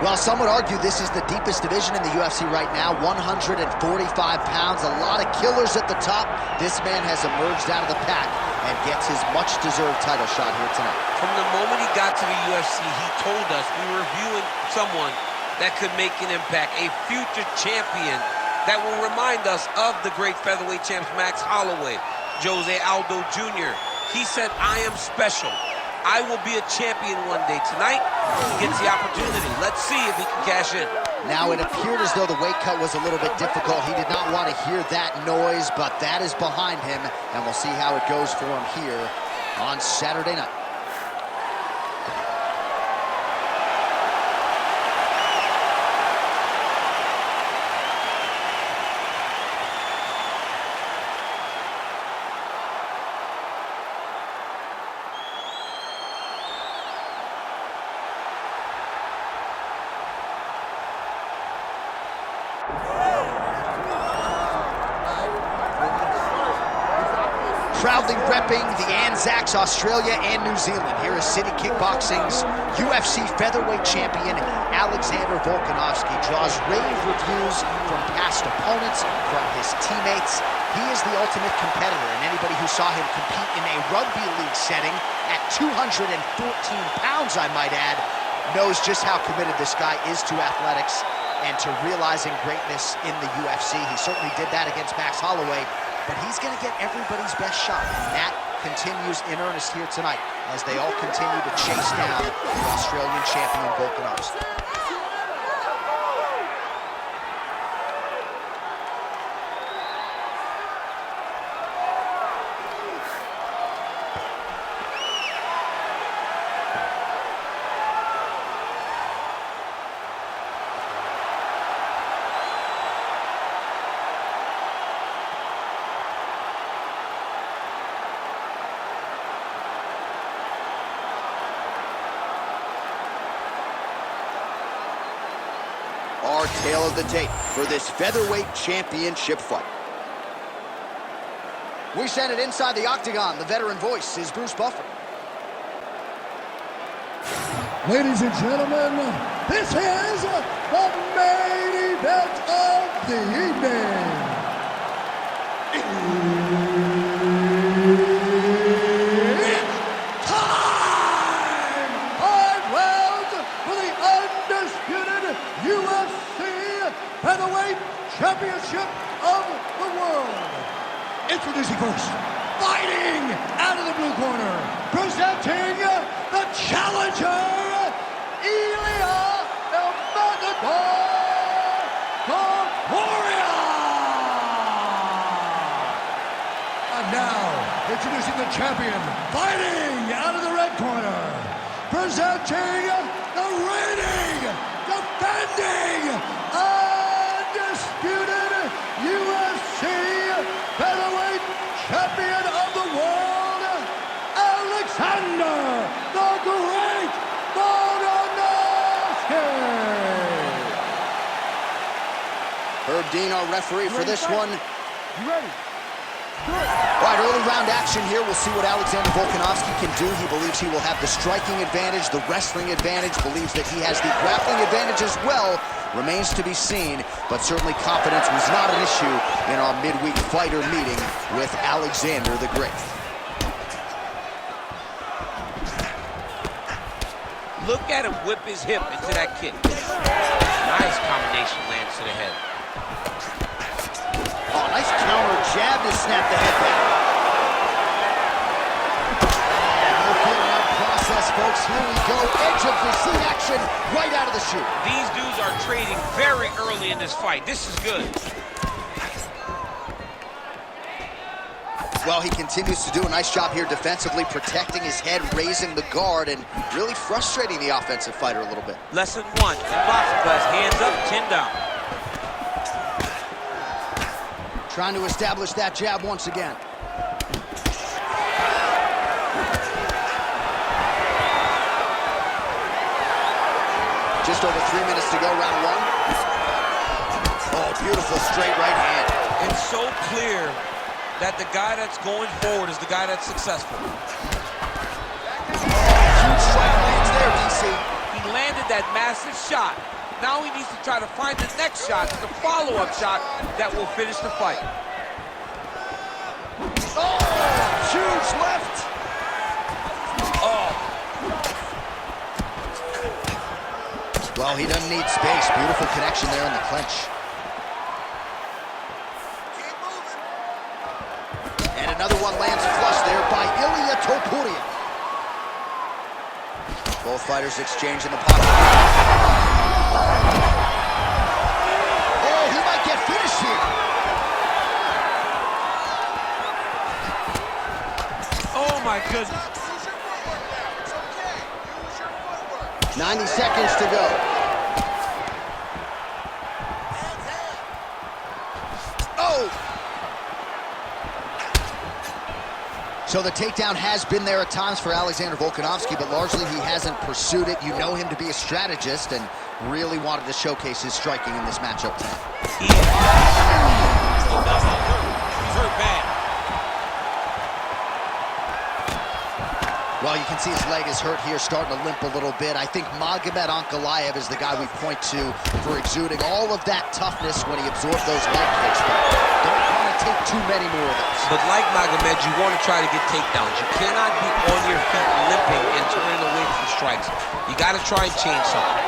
Well, some would argue this is the deepest division in the UFC right now, 145 pounds, a lot of killers at the top. This man has emerged out of the pack and gets his much-deserved title shot here tonight. From the moment he got to the UFC, he told us we were viewing someone that could make an impact, a future champion that will remind us of the great featherweight champs Max Holloway, Jose Aldo Jr. He said, I am special. I will be a champion one day. Tonight, he gets the opportunity. Let's see if he can cash in. Now, it appeared as though the weight cut was a little bit difficult. He did not want to hear that noise, but that is behind him, and we'll see how it goes for him here on Saturday night. Proudly repping the Anzacs, Australia and New Zealand. Here is City Kickboxing's UFC featherweight champion, Alexander Volkanovski. Draws rave reviews from past opponents, from his teammates. He is the ultimate competitor, and anybody who saw him compete in a rugby league setting at 214 pounds, I might add, knows just how committed this guy is to athletics and to realizing greatness in the UFC. He certainly did that against Max Holloway, but he's going to get everybody's best shot, and that continues in earnest here tonight as they all continue to chase down the Australian champion Volkanovski. Our tale of the tape for this featherweight championship fight. We send it inside the octagon. The veteran voice is Bruce Buffer. Ladies and gentlemen, this is the main event of the evening. It's time! 5 rounds for the undisputed UFC Featherweight Championship of the world. Introducing first, fighting out of the blue corner, presenting the challenger, Ilia Topuria. And now, introducing the champion, fighting out of the red corner, presenting the reigning, defending, undisputed UFC featherweight champion of the world, Alexander the Great Volkanovski. Herb Dean, our referee for this one. You ready? All right, early round action here. We'll see what Alexander Volkanovski can do. He believes he will have the striking advantage, the wrestling advantage, believes that he has the grappling advantage as well. Remains to be seen, but certainly confidence was not an issue in our midweek fighter meeting with Alexander the Great. Look at him whip his hip into that kick. Nice combination lands to the head. Oh, nice counter jab to snap the head back. No feeling out process, folks. Here we go. Edge of the seat action right out of the chute. These dudes are trading very early in this fight. This is good. Well, he continues to do a nice job here defensively, protecting his head, raising the guard, and really frustrating the offensive fighter a little bit. Lesson 1 in boxing class, hands up, chin down. Trying to establish that jab once again. Just over 3 minutes to go, round 1. Oh, beautiful straight right hand. It's so clear that the guy that's going forward is the guy that's successful. Huge strike lands there, DC. He landed that massive shot Now he needs to try to find the next shot, the follow-up shot that will finish the fight. Oh, huge left. Oh. Well, he doesn't need space. Beautiful connection there in the clinch. And another one lands flush there by Ilia Topuria. Both fighters exchanging the pocket. Oh, he might get finished here. Oh, my goodness. 90 seconds to go. Oh! So the takedown has been there at times for Alexander Volkanovski, but largely he hasn't pursued it. You know him to be a strategist and really wanted to showcase his striking in this matchup tonight. He's hurt bad. Well, you can see his leg is hurt here, starting to limp a little bit. I think Magomed Ankalaev is the guy we point to for exuding all of that toughness when he absorbed those leg kicks, but don't want to take too many more of those. But like Magomed, you want to try to get takedowns. You cannot be on your feet limping and turning away from strikes. You got to try and change something.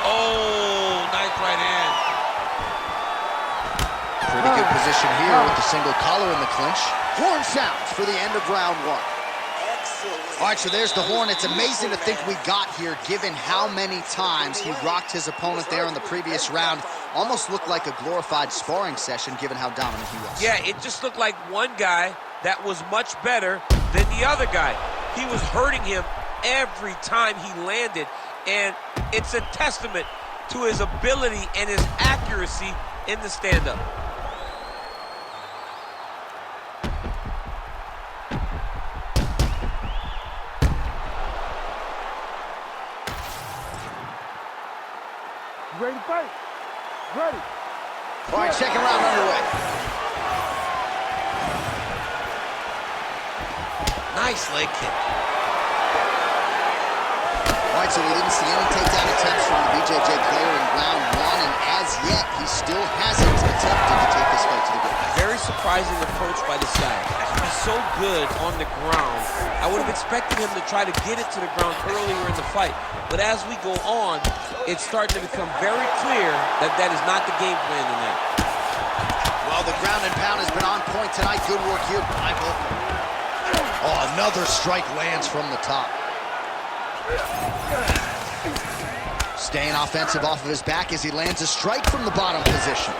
Oh, nice right hand. Pretty good position here with the single collar in the clinch. Horn sounds for the end of round one. Excellent. All right, so there's the horn. It's amazing to think we got here, given how many times he rocked his opponent there in the previous round. Almost looked like a glorified sparring session, given how dominant he was. Yeah, it just looked like one guy that was much better than the other guy. He was hurting him every time he landed, and it's a testament to his ability and his accuracy in the stand-up. Ready to fight? Ready. All right, second round underway. Nice leg kick. All right, so we didn't see any takedown attempts from the BJJ player in round one, and as yet, he still hasn't attempted to take this fight to the ground. Very surprising approach by this guy. He's so good on the ground. I would have expected him to try to get it to the ground earlier in the fight. But as we go on, it's starting to become very clear that that is not the game plan tonight. Well, the ground and pound has been on point tonight. Good work here by Volkov. Oh, another strike lands from the top. Staying offensive off of his back as he lands a strike from the bottom position.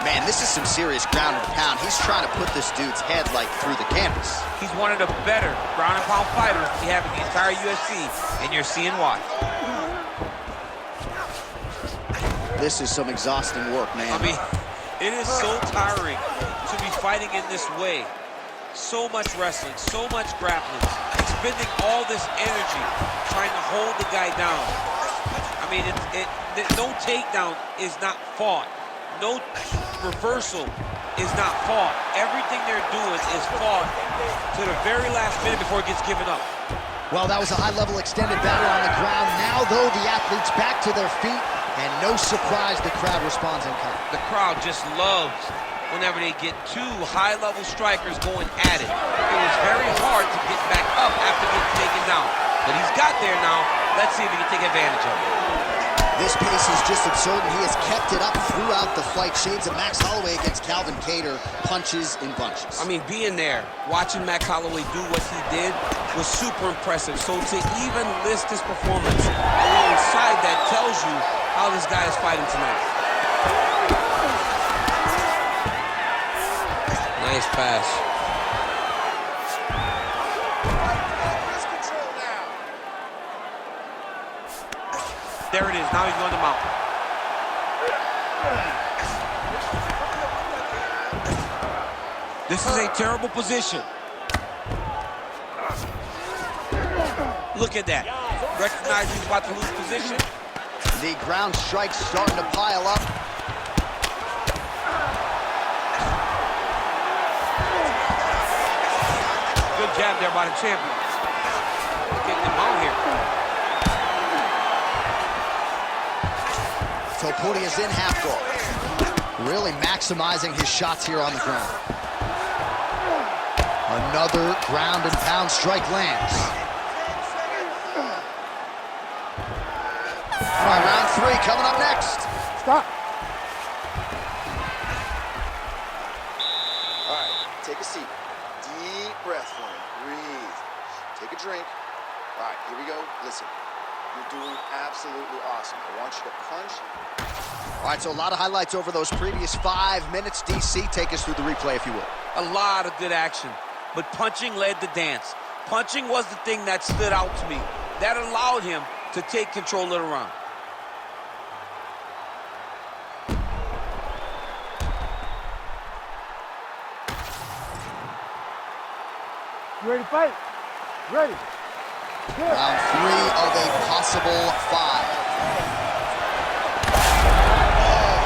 Man, this is some serious ground and pound. He's trying to put this dude's head like through the canvas. He's one of the better ground and pound fighters we have in the entire UFC, and you're seeing why. This is some exhausting work, man. I mean, it is so tiring to be fighting in this way. So much wrestling, so much grappling, expending all this energy trying to hold the guy down. I mean, no takedown is not fought. No reversal is not fought. Everything they're doing is fought to the very last minute before it gets given up. Well, that was a high-level extended battle on the ground. Now, though, the athletes back to their feet, and no surprise, the crowd responds in kind. The crowd just loves whenever they get two high-level strikers going at it. It was very hard to get back up after getting taken down. But he's got there now. Let's see if he can take advantage of it. This pace is just absurd, and he has kept it up throughout the fight. Shades of Max Holloway against Calvin Kattar, punches in bunches. I mean, being there, watching Max Holloway do what he did was super impressive. So to even list his performance alongside that tells you how this guy is fighting tonight. Nice pass. There it is. Now he's going to mount. This is a terrible position. Look at that. Recognize he's about to lose position. The ground strikes starting to pile up. Good Good jab there by the champion. Getting him out here. Topuria's in half guard. Really maximizing his shots here on the ground. Another ground and pound strike lands. All right, round 3 coming up next. Stop. All right, take a seat. Deep breath for me. Breathe. Take a drink. All right, here we go. Listen, you're doing absolutely awesome. I want you to punch. All right, so a lot of highlights over those previous 5 minutes. DC, take us through the replay, if you will. A lot of good action, but punching led the dance. Punching was the thing that stood out to me. That allowed him to take control of the round. You ready to fight? Ready. Good. Round 3 of a possible 5.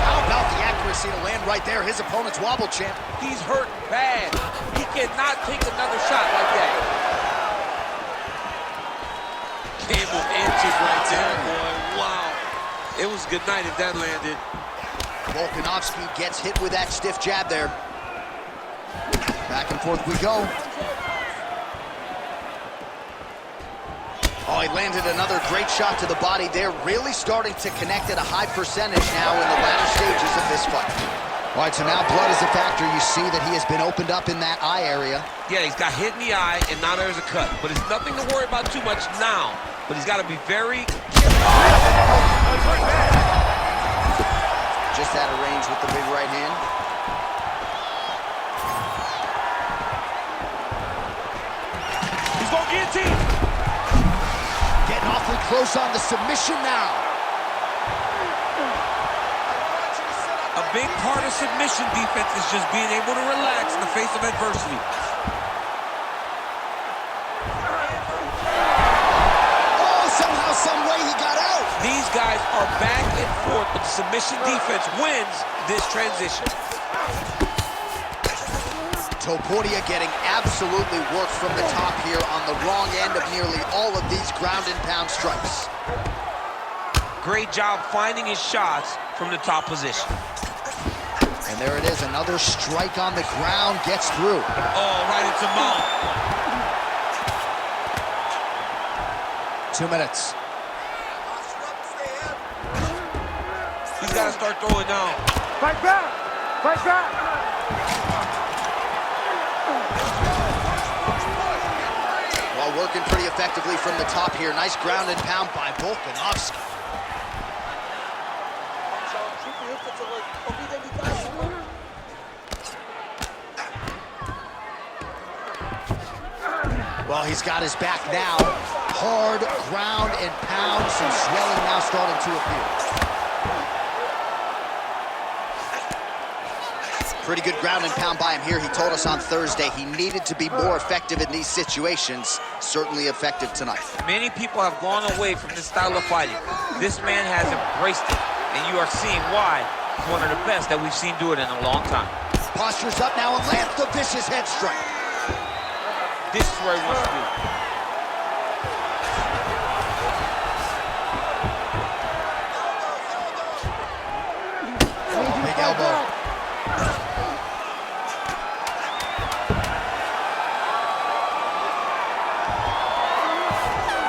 How about the accuracy to land right there? His opponent's wobble champ. He's hurt bad. He cannot take another shot like that. Camel inches right there, boy. Wow. It was a good night if that landed. Volkanovski gets hit with that stiff jab there. Back and forth we go. Oh, he landed another great shot to the body there. Really starting to connect at a high percentage now in the latter stages of this fight. All right, so now blood is a factor. You see that he has been opened up in that eye area. Yeah, he's got hit in the eye, and now there's a cut. But it's nothing to worry about too much now. But he's got to be very Just out of range with the big right hand. He's going to guillotine. Getting awfully close on the submission now. A big part of submission defense is just being able to relax in the face of adversity. Oh, somehow, some way he got out. These guys are back and forth, but the submission defense wins this transition. Topuria getting absolutely worked from the top here on the wrong end of nearly all of these ground and pound strikes. Great job finding his shots from the top position. And there it is, another strike on the ground, gets through. Oh, right into mount. 2 minutes. He's got to start throwing down. Fight back. Fight back. While working pretty effectively from the top here. Nice ground and pound by Volkanovski. Well, he's got his back now. Hard ground and pound. Some swelling now starting to appear. Pretty good ground and pound by him here. He told us on Thursday he needed to be more effective in these situations. Certainly effective tonight. Many people have gone away from this style of fighting. This man has embraced it, and you are seeing why he's one of the best that we've seen do it in a long time. Postures up now and lands the vicious head strike. This is where he wants to be. Big elbow.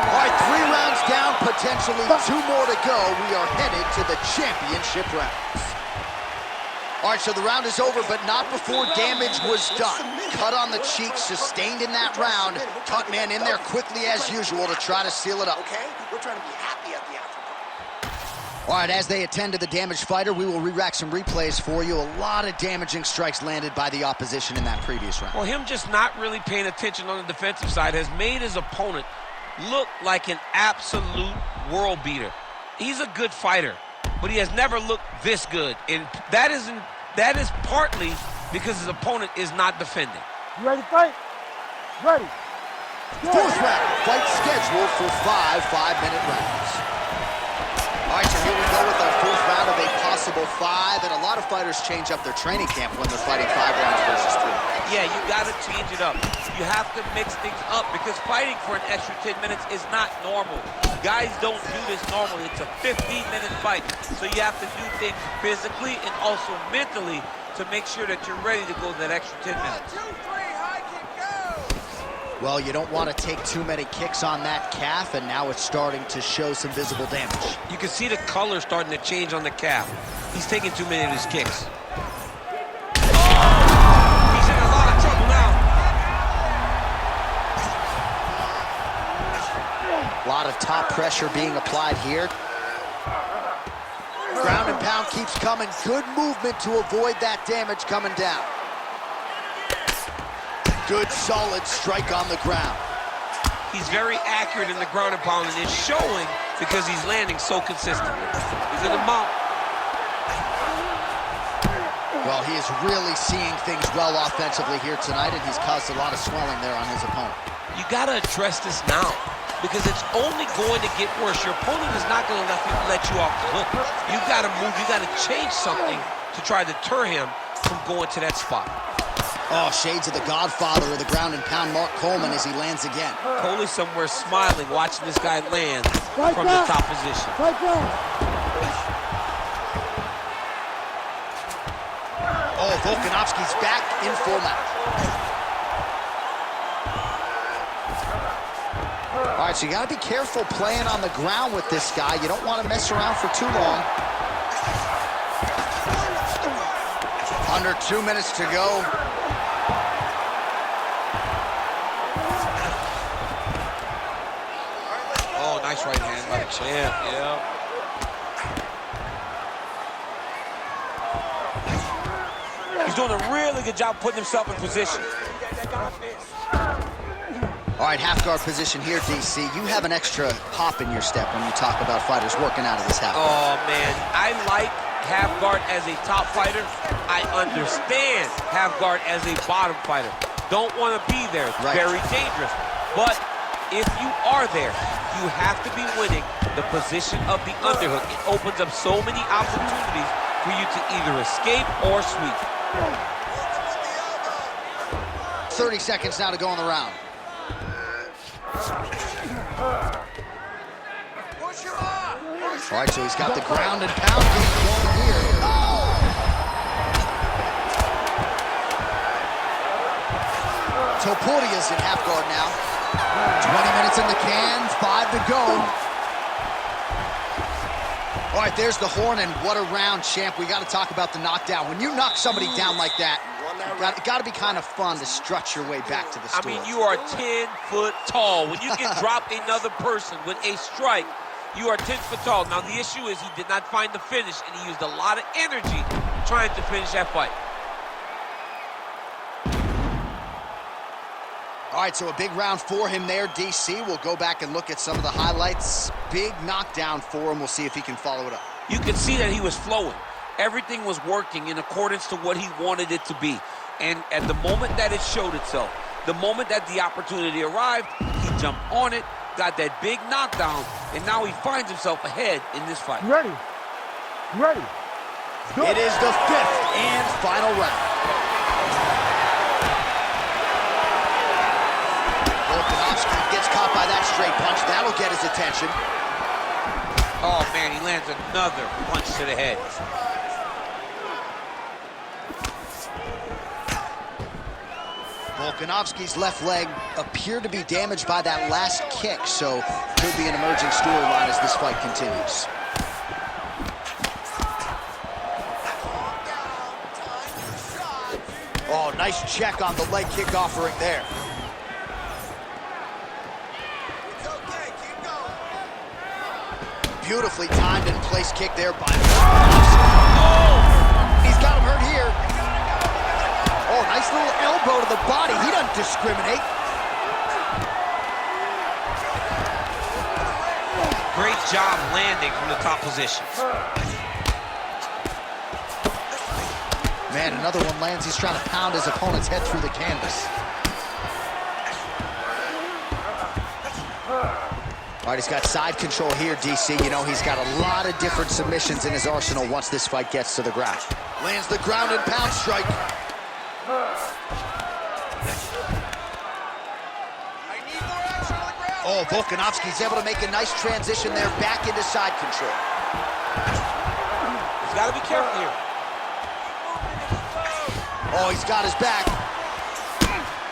All right, 3 rounds down, potentially 2 more to go. We are headed to the championship rounds. All right, so the round is over, but not before damage was done. Cut on the cheek, sustained in that round. Cut man in there quickly as usual to try to seal it up. Okay? We're trying to be happy at the after. All right, as they attend to the damaged fighter, we will re-rack some replays for you. A lot of damaging strikes landed by the opposition in that previous round. Well, him just not really paying attention on the defensive side has made his opponent look like an absolute world beater. He's a good fighter, but he has never looked this good, and that is partly because his opponent is not defending. You ready to fight? Ready. Good. 4th round, fight scheduled for 5 5-minute rounds. All right, so here we go with our 4th round of a possible possible 5, and a lot of fighters change up their training camp when they're fighting 5 rounds versus 3. Yeah, you gotta change it up. You have to mix things up because fighting for an extra 10 minutes is not normal. Guys don't do this normally. It's a 15-minute fight. So you have to do things physically and also mentally to make sure that you're ready to go that extra 10 minutes. 2, 3, high kick, go! Well, you don't want to take too many kicks on that calf, and now it's starting to show some visible damage. You can see the color starting to change on the calf. He's taking too many of his kicks. He's in a lot of trouble now. A lot of top pressure being applied here. Ground and pound keeps coming. Good movement to avoid that damage coming down. Good, solid strike on the ground. He's very accurate in the ground and pound, and it's showing because he's landing so consistently. He's in the mount. Well, he is really seeing things well offensively here tonight, and he's caused a lot of swelling there on his opponent. You got to address this now because it's only going to get worse. Your opponent is not going to let you off the hook. You got to move. You got to change something to try to deter him from going to that spot. Oh, shades of the godfather of the ground and pound, Mark Coleman, as he lands again. Coley somewhere smiling, watching this guy land from the top position. Right down. Oh, Volkanovski's back in full mount. All right, so you got to be careful playing on the ground with this guy. You don't want to mess around for too long. Under 2 minutes to go. Oh, nice right hand by the champ, yeah. He's doing a really good job putting himself in position. All right, half guard position here, DC. You have an extra hop in your step when you talk about fighters working out of this half guard. Oh, man, I like half guard as a top fighter. I understand half guard as a bottom fighter. Don't want to be there. It's very dangerous. But if you are there, you have to be winning the position of the underhook. It opens up so many opportunities for you to either escape or sweep. 30 seconds now to go in the round. All right, so he's got the ground and pound game going here. Oh! Topuria's in half guard now. 20 minutes in the can, 5 to go. All right, there's the horn, and what a round, champ. We got to talk about the knockdown. When you knock somebody down like that, it got to be kind of fun to strut your way back to the store. I mean, you are 10 foot tall. When you can drop another person with a strike, you are 10 foot tall. Now, the issue is he did not find the finish, and he used a lot of energy trying to finish that fight. All right, so a big round for him there, DC. We'll go back and look at some of the highlights. Big knockdown for him. We'll see if he can follow it up. You can see that he was flowing. Everything was working in accordance to what he wanted it to be. And at the moment that it showed itself, the moment that the opportunity arrived, he jumped on it, got that big knockdown, and now he finds himself ahead in this fight. Ready. Ready. Go. It is the 5th and final round. Volkanovski gets caught by that straight punch. That'll get his attention. Oh, man, he lands another punch to the head. Volkanovski's left leg appeared to be damaged by that last kick, so could be an emerging storyline as this fight continues. Oh, nice check on the leg kick offering there. Beautifully timed and placed kick there by Volkanovski. Oh! He's got him hurt here. Oh, nice little elbow to the body. He doesn't discriminate. Great job landing from the top position. Man, another one lands. He's trying to pound his opponent's head through the canvas. All right, he's got side control here, DC. You know, he's got a lot of different submissions in his arsenal once this fight gets to the ground. Lands the ground and pound strike. Oh, Volkanovski's able to make a nice transition there back into side control. He's got to be careful here. Oh, he's got his back.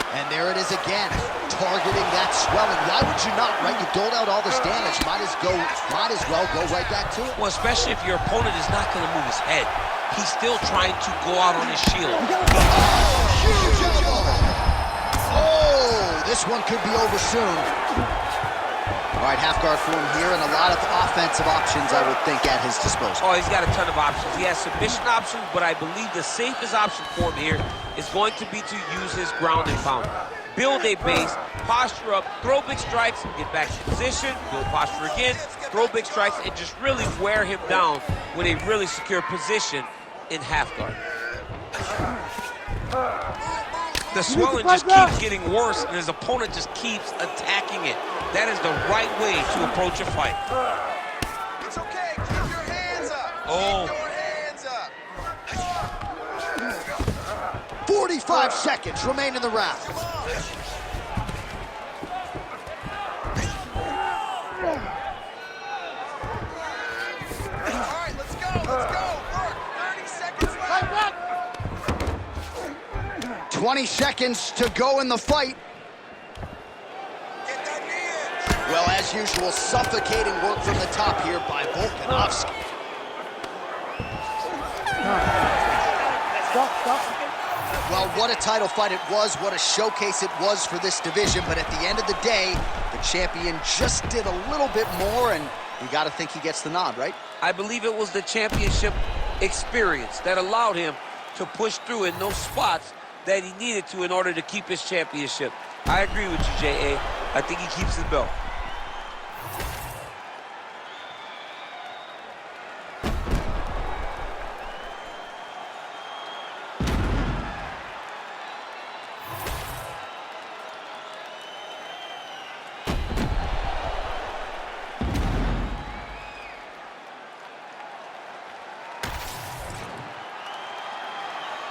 And there it is again, targeting that swelling. Why would you not, right? You doled out all this damage. Might as well go right back to it. Well, especially if your opponent is not going to move his head. He's still trying to go out on his shield. Oh, huge elbow. Oh, this one could be over soon. All right, half guard for him here, and a lot of offensive options, I would think, at his disposal. Oh, he's got a ton of options. He has submission options, but I believe the safest option for him here is going to be to use his ground and pound. Build a base, posture up, throw big strikes, get back to position, build posture again, throw big strikes, and just really wear him down with a really secure position in half guard. The swelling just keeps getting worse, and his opponent just keeps attacking it. That is the right way to approach a fight. It's okay. Keep your hands up. Oh. Keep your hands up. 45 seconds remain in the round. All right, let's go. Let's go. Work. 30 seconds left. 20 seconds to go in the fight. Get that knee in. Well, as usual, suffocating work from the top here by Volkanovski. Stop. Well, what a title fight it was, what a showcase it was for this division, but at the end of the day, the champion just did a little bit more, and you got to think he gets the nod, right? I believe it was the championship experience that allowed him to push through in those spots that he needed to in order to keep his championship. I agree with you, J.A. I think he keeps his belt.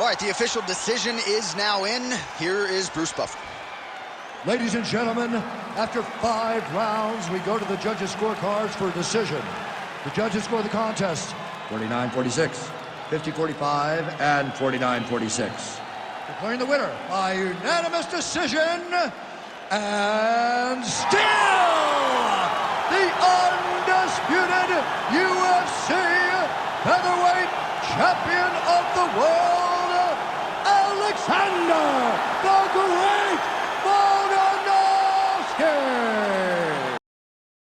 All right, the official decision is now in. Here is Bruce Buffer. Ladies and gentlemen, after 5 rounds, we go to the judges' scorecards for a decision. The judges score the contest 49-46, 50-45, and 49-46. Declaring the winner by unanimous decision, and still the undisputed UFC featherweight champion of the world, Alexander the Great!